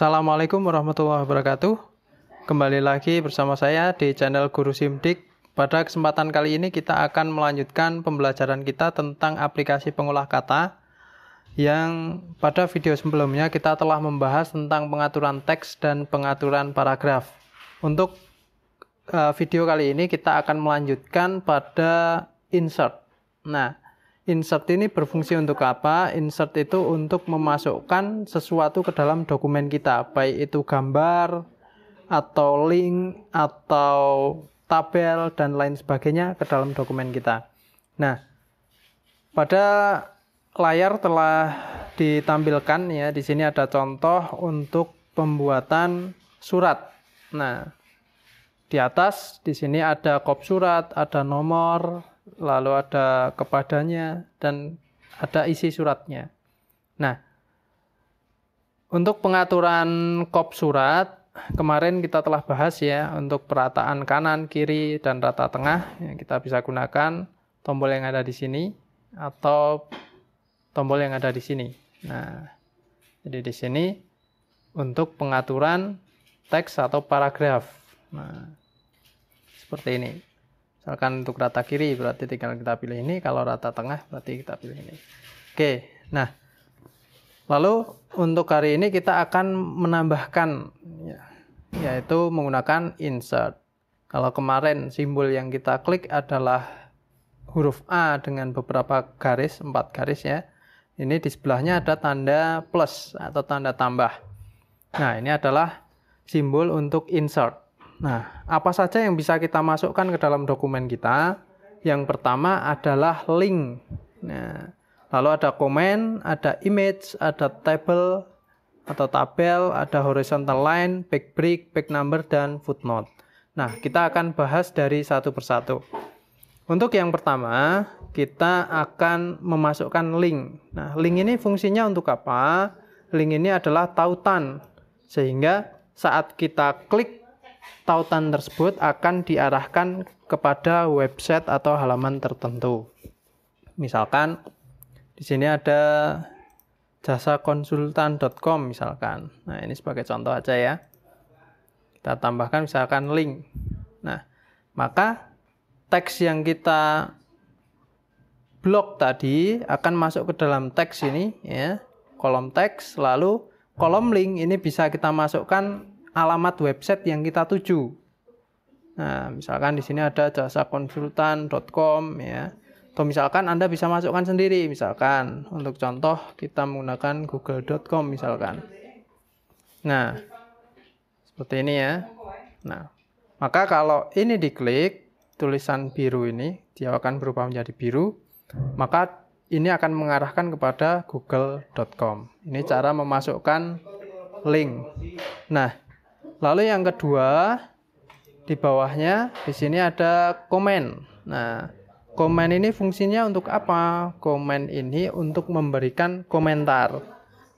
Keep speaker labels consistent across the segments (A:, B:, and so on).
A: Assalamualaikum warahmatullahi wabarakatuh. Kembali lagi bersama saya di channel Guru Simdik. Pada kesempatan kali ini kita akan melanjutkan pembelajaran kita tentang aplikasi pengolah kata. Yang pada video sebelumnya kita telah membahas tentang pengaturan teks dan pengaturan paragraf. Untuk video kali ini kita akan melanjutkan pada insert. Nah, insert ini berfungsi untuk apa? Insert itu untuk memasukkan sesuatu ke dalam dokumen kita, baik itu gambar, atau link, atau tabel, dan lain sebagainya ke dalam dokumen kita. Nah, pada layar telah ditampilkan ya, di sini ada contoh untuk pembuatan surat. Nah, di atas di sini ada kop surat, ada nomor, lalu ada kepadanya, dan ada isi suratnya. Nah, untuk pengaturan kop surat, kemarin kita telah bahas ya, untuk perataan kanan, kiri, dan rata tengah, ya, kita bisa gunakan tombol yang ada di sini, atau tombol yang ada di sini. Nah, jadi di sini untuk pengaturan teks atau paragraf. Nah, seperti ini. Misalkan untuk rata kiri berarti tinggal kita pilih ini, kalau rata tengah berarti kita pilih ini. Oke, nah lalu untuk hari ini kita akan menambahkan yaitu menggunakan insert. Kalau kemarin simbol yang kita klik adalah huruf A dengan beberapa garis, 4 garis ya. Ini di sebelahnya ada tanda plus atau tanda tambah. Nah, ini adalah simbol untuk insert. Nah, apa saja yang bisa kita masukkan ke dalam dokumen kita? Yang pertama adalah link. Nah, lalu ada komen, ada image, ada table atau tabel, ada horizontal line, backbreak, back number, dan footnote. Nah, kita akan bahas dari satu persatu. Untuk yang pertama, kita akan memasukkan link. Nah, link ini fungsinya untuk apa? Link ini adalah tautan. Sehingga saat kita klik, tautan tersebut akan diarahkan kepada website atau halaman tertentu. Misalkan di sini ada jasakonsultan.com misalkan. Nah, ini sebagai contoh aja ya. Kita tambahkan misalkan link. Nah, maka teks yang kita blok tadi akan masuk ke dalam teks ini ya, kolom teks, lalu kolom link ini bisa kita masukkan alamat website yang kita tuju. Nah, misalkan di sini ada jasakonsultan.com ya. Atau misalkan Anda bisa masukkan sendiri, misalkan untuk contoh kita menggunakan google.com misalkan. Nah, seperti ini ya. Nah, maka kalau ini diklik, tulisan biru ini dia akan berubah menjadi biru, maka ini akan mengarahkan kepada google.com. Ini cara memasukkan link. Nah, lalu yang kedua, di bawahnya di sini ada komen. Nah, komen ini fungsinya untuk apa? Komen ini untuk memberikan komentar.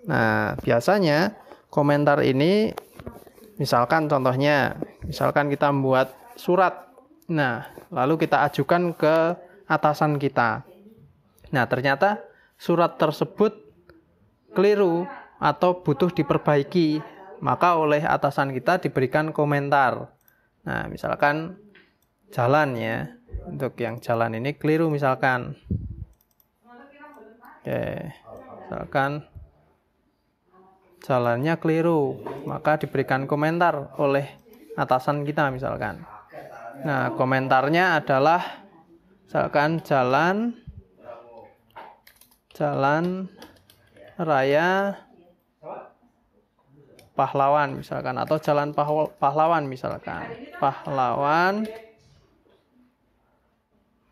A: Nah, biasanya komentar ini, misalkan contohnya, misalkan kita membuat surat. Nah, lalu kita ajukan ke atasan kita. Nah, ternyata surat tersebut keliru atau butuh diperbaiki, maka oleh atasan kita diberikan komentar. Nah, misalkan jalan ya, untuk yang jalan ini keliru misalkan. Oke, misalkan jalannya keliru, maka diberikan komentar oleh atasan kita misalkan. Nah, komentarnya adalah misalkan jalan raya Pahlawan misalkan, atau jalan Pahlawan misalkan. Pahlawan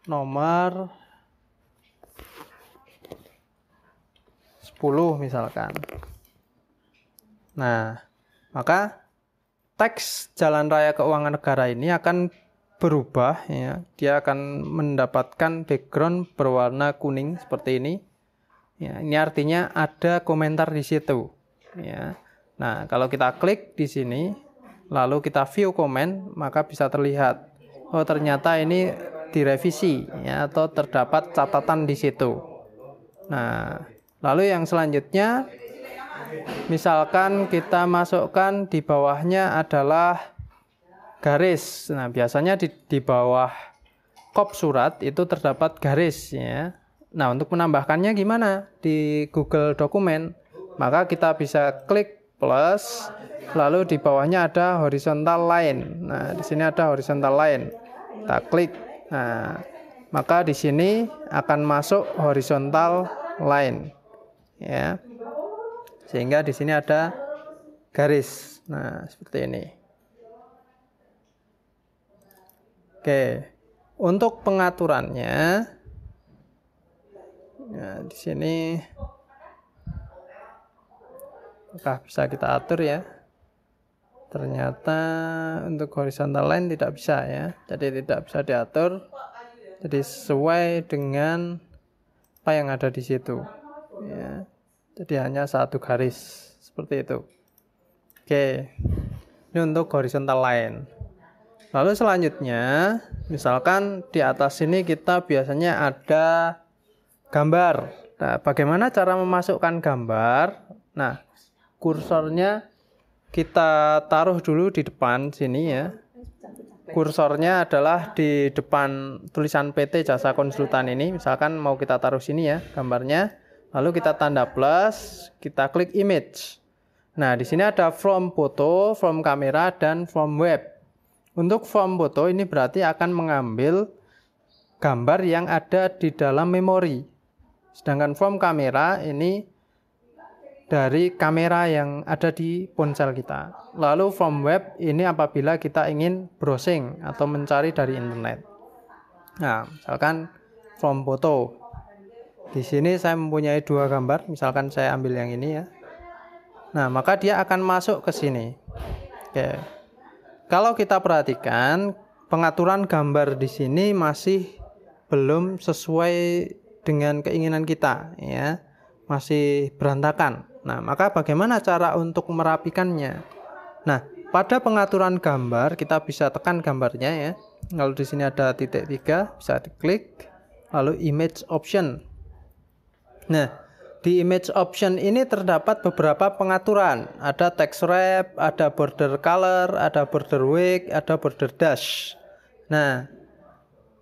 A: nomor 10 misalkan. Nah, maka teks Jalan Raya Keuangan Negara ini akan berubah ya. Dia akan mendapatkan background berwarna kuning seperti ini. Ya, ini artinya ada komentar di situ ya. Nah, kalau kita klik di sini lalu kita view komen, maka bisa terlihat oh ternyata ini direvisi ya, atau terdapat catatan di situ. Nah, lalu yang selanjutnya misalkan kita masukkan di bawahnya adalah garis. Nah, biasanya di bawah kop surat itu terdapat garis ya. Nah, untuk menambahkannya gimana? Di Google Dokumen, maka kita bisa klik plus, lalu di bawahnya ada horizontal line. Nah, di sini ada horizontal line. Kita klik. Nah, maka di sini akan masuk horizontal line. Ya. Sehingga di sini ada garis. Nah, seperti ini. Oke, untuk pengaturannya, nah, di sini apakah bisa kita atur ya? Ternyata untuk horizontal line tidak bisa ya, jadi tidak bisa diatur. Jadi sesuai dengan apa yang ada di situ. Ya, jadi hanya satu garis seperti itu. Oke, ini untuk horizontal line. Lalu selanjutnya, misalkan di atas sini kita biasanya ada gambar. Nah, bagaimana cara memasukkan gambar? Nah, kursornya kita taruh dulu di depan sini ya. Kursornya adalah di depan tulisan PT Jasa Konsultan ini. Misalkan mau kita taruh sini ya gambarnya. Lalu kita tanda plus, kita klik image. Nah, di sini ada from foto, from kamera, dan from web. Untuk from foto ini berarti akan mengambil gambar yang ada di dalam memori. Sedangkan from kamera ini dari kamera yang ada di ponsel kita. Lalu from web ini apabila kita ingin browsing atau mencari dari internet. Nah, misalkan from foto. Di sini saya mempunyai dua gambar, misalkan saya ambil yang ini ya. Nah, maka dia akan masuk ke sini. Oke. Kalau kita perhatikan, pengaturan gambar di sini masih belum sesuai dengan keinginan kita, ya, masih berantakan. Nah, maka bagaimana cara untuk merapikannya? Nah, pada pengaturan gambar kita bisa tekan gambarnya ya. Lalu di sini ada titik 3, bisa diklik. Lalu image option. Nah, di image option ini terdapat beberapa pengaturan. Ada text wrap, ada border color, ada border weight, ada border dash. Nah,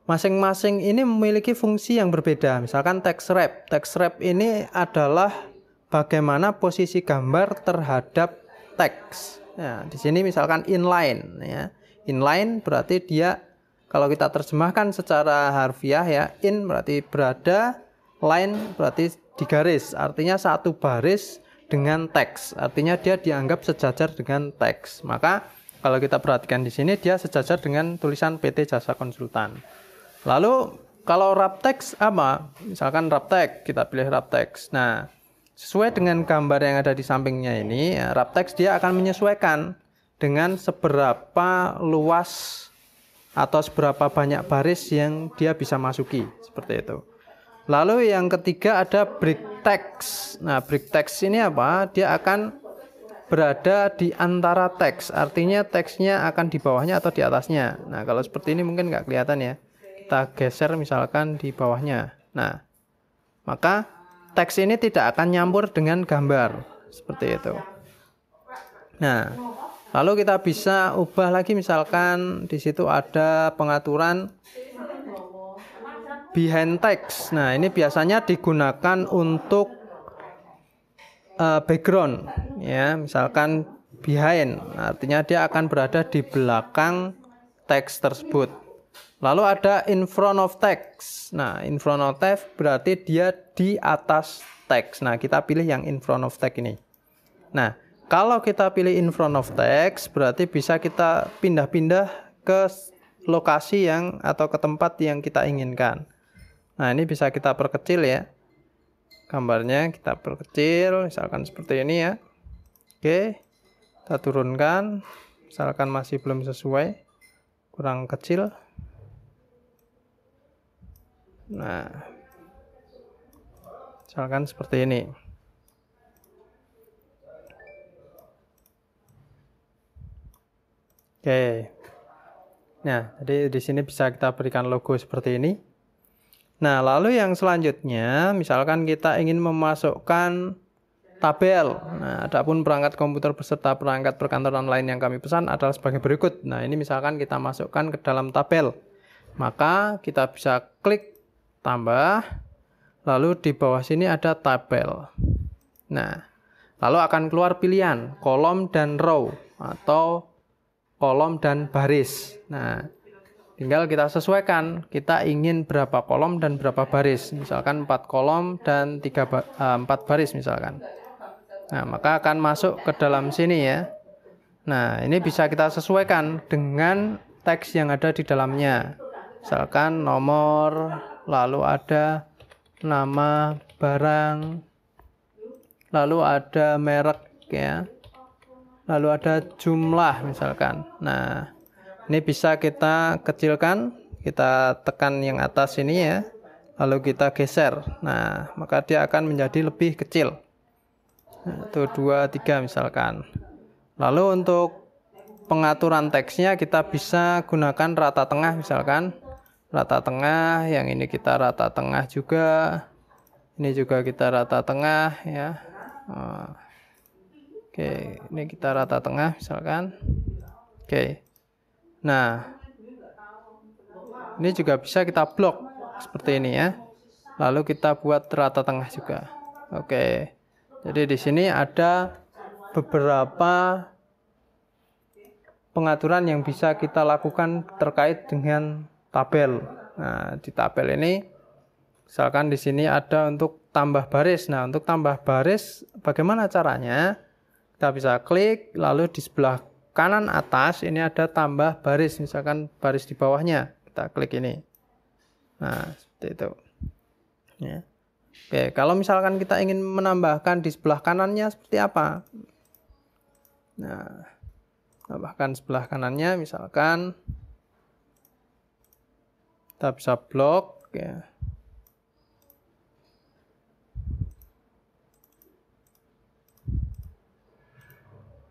A: masing-masing ini memiliki fungsi yang berbeda. Misalkan text wrap. Text wrap ini adalah bagaimana posisi gambar terhadap teks. Nah, di sini misalkan inline ya. Inline berarti dia, kalau kita terjemahkan secara harfiah ya, in berarti berada, line berarti di garis, artinya satu baris dengan teks, artinya dia dianggap sejajar dengan teks. Maka kalau kita perhatikan di sini dia sejajar dengan tulisan PT Jasa Konsultan. Lalu kalau wrap text apa? Misalkan wrap text, kita pilih wrap text. Nah, sesuai dengan gambar yang ada di sampingnya ini, ya, wrap text dia akan menyesuaikan dengan seberapa luas atau seberapa banyak baris yang dia bisa masuki, seperti itu. Lalu yang ketiga ada break text. Nah, break text ini apa? Dia akan berada di antara teks. Artinya teksnya akan di bawahnya atau di atasnya. Nah, kalau seperti ini mungkin nggak kelihatan ya. Kita geser misalkan di bawahnya. Nah, maka teks ini tidak akan nyampur dengan gambar. Seperti itu. Nah, lalu kita bisa ubah lagi misalkan di situ ada pengaturan behind text. Nah, ini biasanya digunakan untuk background ya, misalkan behind, artinya dia akan berada di belakang teks tersebut. Lalu ada in front of text. Nah, in front of text berarti dia di atas teks. Nah, kita pilih yang in front of text ini. Nah, kalau kita pilih in front of text berarti bisa kita pindah-pindah ke lokasi yang atau ke tempat yang kita inginkan. Nah, ini bisa kita perkecil ya. Gambarnya kita perkecil, misalkan seperti ini ya. Oke, kita turunkan. Misalkan masih belum sesuai, kurang kecil. Nah, misalkan seperti ini. Oke. Nah, jadi di sini bisa kita berikan logo seperti ini. Nah, lalu yang selanjutnya, misalkan kita ingin memasukkan tabel. Nah, adapun perangkat komputer beserta perangkat perkantoran lain yang kami pesan adalah sebagai berikut. Nah, ini misalkan kita masukkan ke dalam tabel. Maka kita bisa klik tambah, lalu di bawah sini ada tabel. Nah, lalu akan keluar pilihan kolom dan row atau kolom dan baris. Nah, tinggal kita sesuaikan, kita ingin berapa kolom dan berapa baris. Misalkan 4 kolom dan 4 baris misalkan. Nah, maka akan masuk ke dalam sini ya. Nah, ini bisa kita sesuaikan dengan teks yang ada di dalamnya. Misalkan nomor, lalu ada nama barang, lalu ada merek ya. Lalu ada jumlah misalkan. Nah, ini bisa kita kecilkan, kita tekan yang atas ini ya. Lalu kita geser. Nah, maka dia akan menjadi lebih kecil. 1, 2, 3 misalkan. Lalu untuk pengaturan teksnya kita bisa gunakan rata tengah misalkan. Rata tengah, yang ini kita rata tengah juga. Ini juga kita rata tengah ya. Oke, ini kita rata tengah misalkan. Oke. Nah, ini juga bisa kita blok seperti ini ya. Lalu kita buat rata tengah juga. Oke. Jadi di sini ada beberapa pengaturan yang bisa kita lakukan terkait dengan tabel. Nah, di tabel ini misalkan di sini ada untuk tambah baris. Nah, untuk tambah baris bagaimana caranya? Kita bisa klik, lalu di sebelah kanan atas ini ada tambah baris, misalkan baris di bawahnya. Kita klik ini. Nah, seperti itu. Ya. Oke, kalau misalkan kita ingin menambahkan di sebelah kanannya seperti apa? Nah, tambahkan sebelah kanannya misalkan kita bisa blok ya.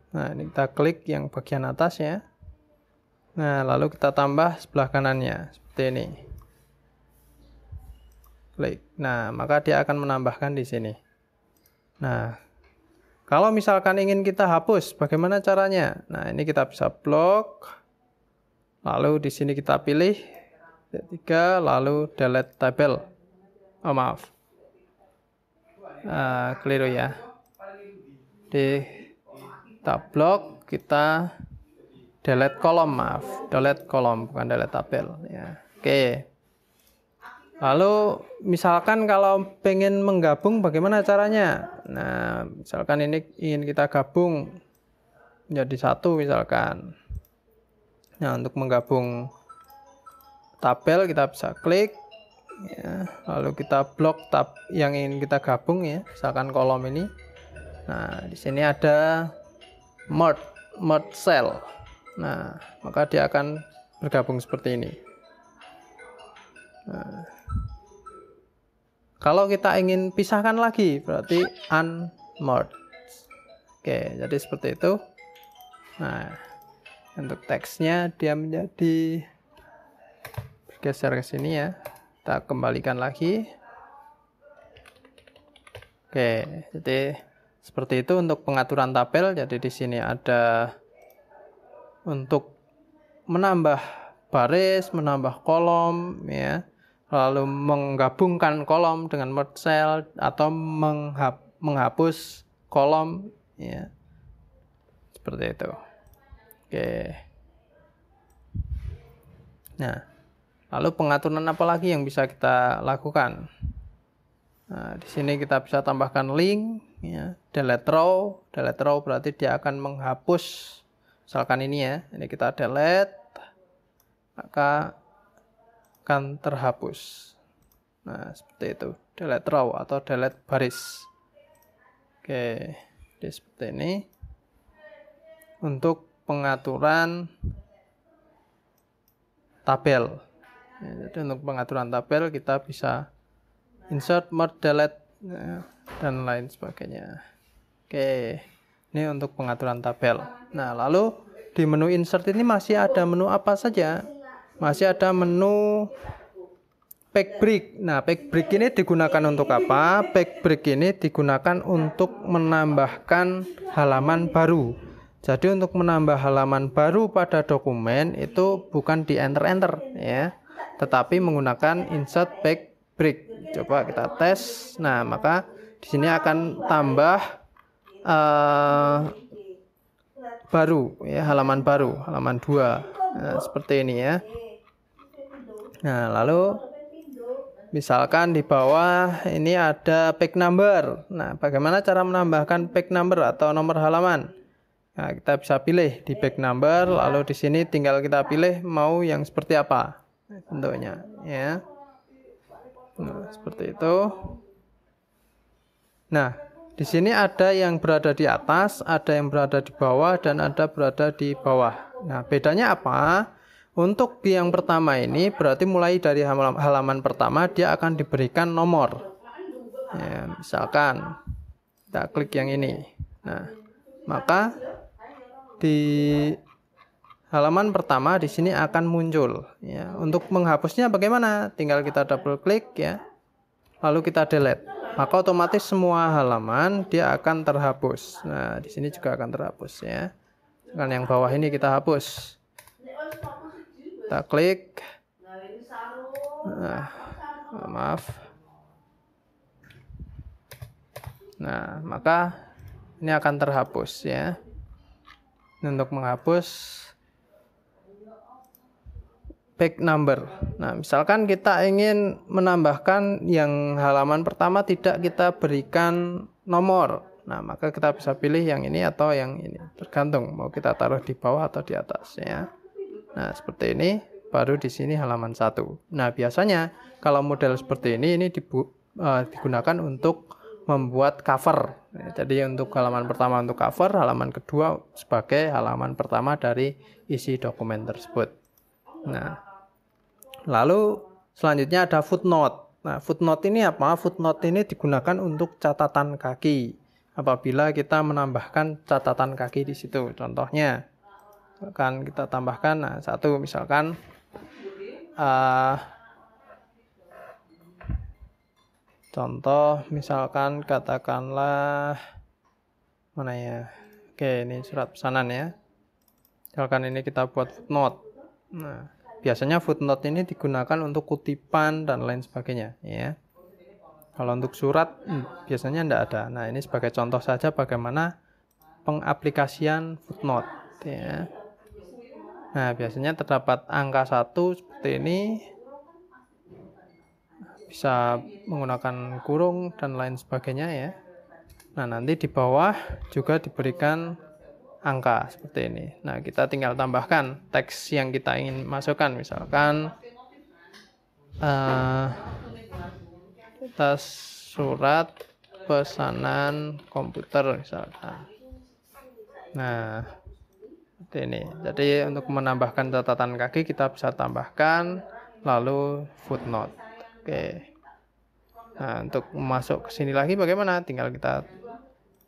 A: Nah, ini kita klik yang bagian atas ya. Nah, lalu kita tambah sebelah kanannya seperti ini. Klik. Nah, maka dia akan menambahkan di sini. Nah, kalau misalkan ingin kita hapus, bagaimana caranya? Nah, ini kita bisa blok. Lalu di sini kita pilih 3, lalu delete tabel. Oh, maaf. Keliru ya. Kita blok, kita delete kolom, maaf. Delete kolom, bukan delete tabel. Ya. Oke. Lalu misalkan kalau pengen menggabung bagaimana caranya? Nah, misalkan ini ingin kita gabung menjadi satu misalkan. Nah, untuk menggabung tabel kita bisa klik ya, lalu kita blok tab yang ingin kita gabung ya, misalkan kolom ini. Nah, di sini ada merge cell. Nah, maka dia akan bergabung seperti ini. Nah, kalau kita ingin pisahkan lagi berarti unmerge. Oke, jadi seperti itu. Nah, untuk teksnya dia menjadi bergeser ke sini ya. Kita kembalikan lagi. Oke, jadi seperti itu untuk pengaturan tabel. Jadi di sini ada untuk menambah baris, menambah kolom ya. Lalu menggabungkan kolom dengan merge cell atau menghapus kolom ya. Seperti itu. Oke. Nah, lalu pengaturan apa lagi yang bisa kita lakukan? Nah, di sini kita bisa tambahkan link ya, delete row. Delete row berarti dia akan menghapus misalkan ini ya. Ini kita delete, maka akan terhapus. Nah, seperti itu. Delete row atau delete baris. Oke, jadi seperti ini. Untuk pengaturan tabel. Ya, jadi untuk pengaturan tabel kita bisa insert, merge, delete, ya, dan lain sebagainya. Oke, ini untuk pengaturan tabel. Nah, lalu di menu insert ini masih ada menu apa saja? Masih ada menu Page break. Nah, page break ini digunakan untuk apa? Page break ini digunakan untuk menambahkan halaman baru. Jadi untuk menambah halaman baru pada dokumen itu bukan di enter-enter ya, tetapi menggunakan insert page break. Coba kita tes. Nah, maka di sini akan tambah baru ya, halaman baru, halaman 2. Nah, seperti ini ya. Nah, lalu misalkan di bawah ini ada page number. Nah, bagaimana cara menambahkan page number atau nomor halaman? Nah, kita bisa pilih di page number, lalu di sini tinggal kita pilih mau yang seperti apa bentuknya, ya. Nah, seperti itu. Nah, di sini ada yang berada di atas, ada yang berada di bawah, dan ada berada di bawah. Nah, bedanya apa? Untuk yang pertama ini berarti mulai dari halaman pertama dia akan diberikan nomor. Ya, misalkan kita klik yang ini. Nah, maka di halaman pertama di sini akan muncul. Ya, untuk menghapusnya bagaimana? Tinggal kita double klik ya, lalu kita delete. Maka otomatis semua halaman dia akan terhapus. Nah, di sini juga akan terhapus ya. Dengan yang bawah ini kita hapus. Kita klik. Nah, maaf. Nah, maka ini akan terhapus ya. Untuk menghapus page number. Nah, misalkan kita ingin menambahkan yang halaman pertama tidak kita berikan nomor. Nah, maka kita bisa pilih yang ini atau yang ini. Tergantung mau kita taruh di bawah atau di atas ya. Nah, seperti ini, baru di sini halaman 1. Nah, biasanya kalau model seperti ini digunakan untuk membuat cover. Jadi untuk halaman pertama untuk cover, halaman kedua sebagai halaman pertama dari isi dokumen tersebut. Nah, lalu selanjutnya ada footnote. Nah, footnote ini apa? Footnote ini digunakan untuk catatan kaki. Apabila kita menambahkan catatan kaki di situ, contohnya akan kita tambahkan, nah, satu misalkan contoh misalkan katakanlah mana ya, oke ini surat pesanan ya, misalkan ini kita buat footnote. Nah, biasanya footnote ini digunakan untuk kutipan dan lain sebagainya ya. Kalau untuk surat biasanya tidak ada. Nah, ini sebagai contoh saja bagaimana pengaplikasian footnote ya. Nah, biasanya terdapat angka 1 seperti ini. Bisa menggunakan kurung dan lain sebagainya ya. Nah, nanti di bawah juga diberikan angka seperti ini. Nah, kita tinggal tambahkan teks yang kita ingin masukkan. Misalkan atas surat pesanan komputer misalkan. Nah, seperti ini. Jadi untuk menambahkan catatan kaki kita bisa tambahkan lalu footnote. Oke. Nah, untuk masuk ke sini lagi bagaimana? Tinggal kita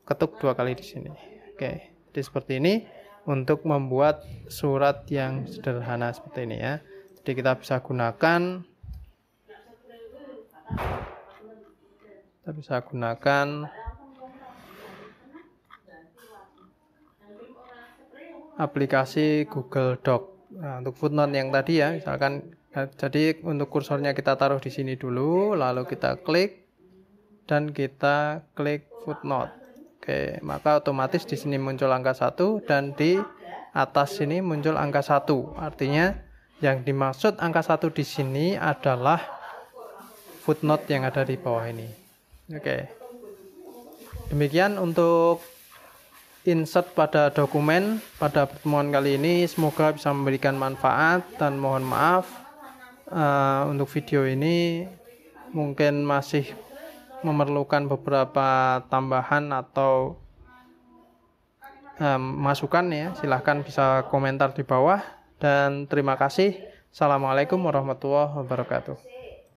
A: ketuk 2 kali di sini. Oke. Jadi seperti ini untuk membuat surat yang sederhana seperti ini ya. Jadi kita bisa gunakan aplikasi Google Doc. Nah, untuk footnote yang tadi ya, misalkan jadi untuk kursornya kita taruh di sini dulu, lalu kita klik dan kita klik footnote. Oke, maka otomatis di sini muncul angka 1 dan di atas sini muncul angka 1. Artinya yang dimaksud angka 1 di sini adalah footnote yang ada di bawah ini. Oke. Demikian untuk insert pada dokumen pada pertemuan kali ini. Semoga bisa memberikan manfaat dan mohon maaf untuk video ini mungkin masih memerlukan beberapa tambahan atau masukan ya. Silahkan bisa komentar di bawah dan terima kasih. Assalamualaikum warahmatullahi wabarakatuh.